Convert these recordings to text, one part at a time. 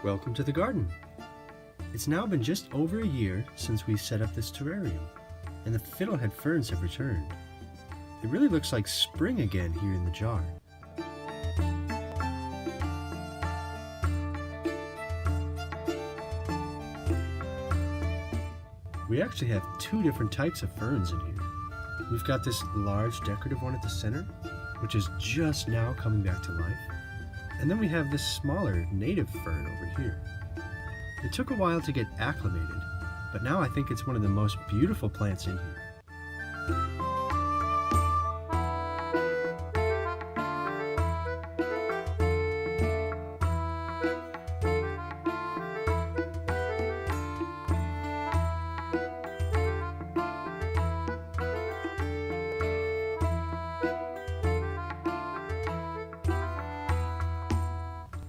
Welcome to the garden. It's now been just over a year since we set up this terrarium, and the fiddle-head ferns have returned. It really looks like spring again here in the jar. We actually have two different types of ferns in here. We've got this large decorative one at the center, which is just now coming back to life. And then we have this smaller native fern over here. It took a while to get acclimated, but now I think it's one of the most beautiful plants in here.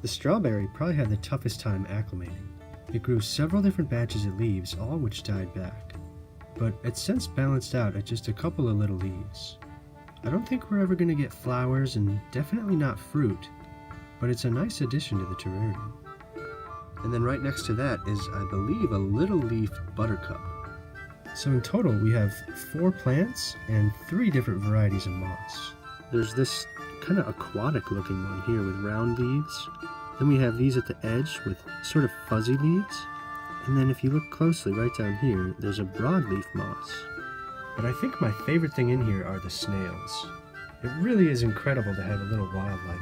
The strawberry probably had the toughest time acclimating. It grew several different batches of leaves, all which died back. But it's since balanced out at just a couple of little leaves. I don't think we're ever going to get flowers and definitely not fruit, but it's a nice addition to the terrarium. And then right next to that is, I believe, a little leaf buttercup. So in total we have 4 plants and 3 different varieties of moss. There's this kind of aquatic looking one here with round leaves. Then we have these at the edge with sort of fuzzy leaves. And then if you look closely right down here, there's a broadleaf moss. But I think my favorite thing in here are the snails. It really is incredible to have a little wildlife.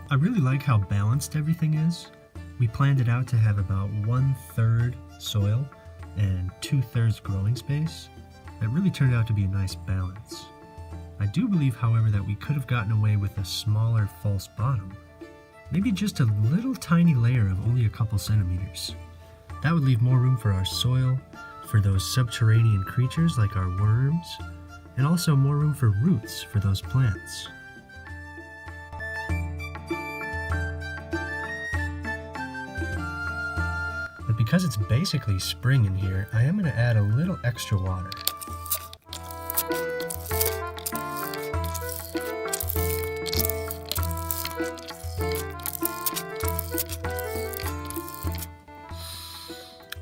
I really like how balanced everything is. We planned it out to have about 1/3 soil and 2/3 growing space. That really turned out to be a nice balance. I do believe, however, that we could have gotten away with a smaller false bottom. Maybe just a little tiny layer of only a couple centimeters. That would leave more room for our soil, for those subterranean creatures like our worms, and also more room for roots for those plants. But because it's basically spring in here, I am going to add a little extra water.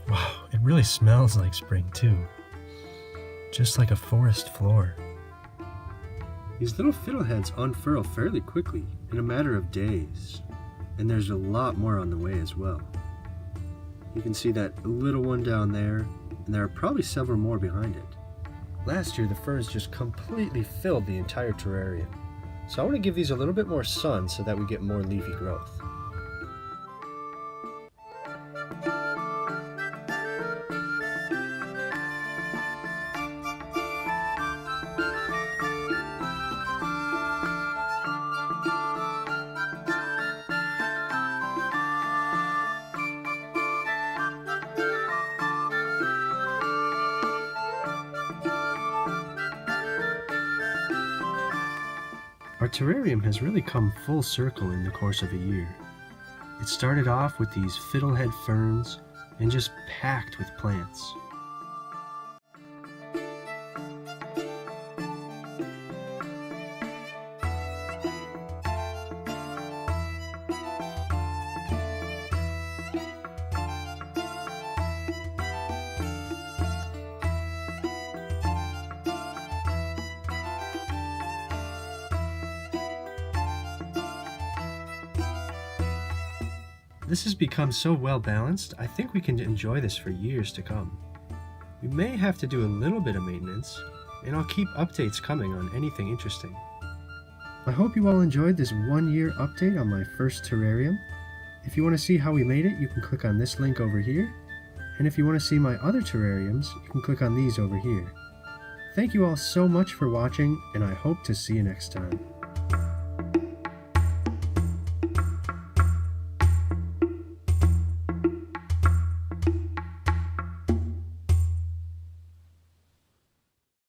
Wow, it really smells like spring too. Just like a forest floor. These little fiddleheads unfurl fairly quickly, in a matter of days. And there's a lot more on the way as well. You can see that little one down there, and there are probably several more behind it. Last year the ferns just completely filled the entire terrarium. So I want to give these a little bit more sun so that we get more leafy growth. Our terrarium has really come full circle in the course of a year. It started off with these fiddle-head ferns and just packed with plants. This has become so well balanced, I think we can enjoy this for years to come. We may have to do a little bit of maintenance, and I'll keep updates coming on anything interesting. I hope you all enjoyed this 1-year update on my first terrarium. If you want to see how we made it, you can click on this link over here. And if you want to see my other terrariums, you can click on these over here. Thank you all so much for watching, and I hope to see you next time.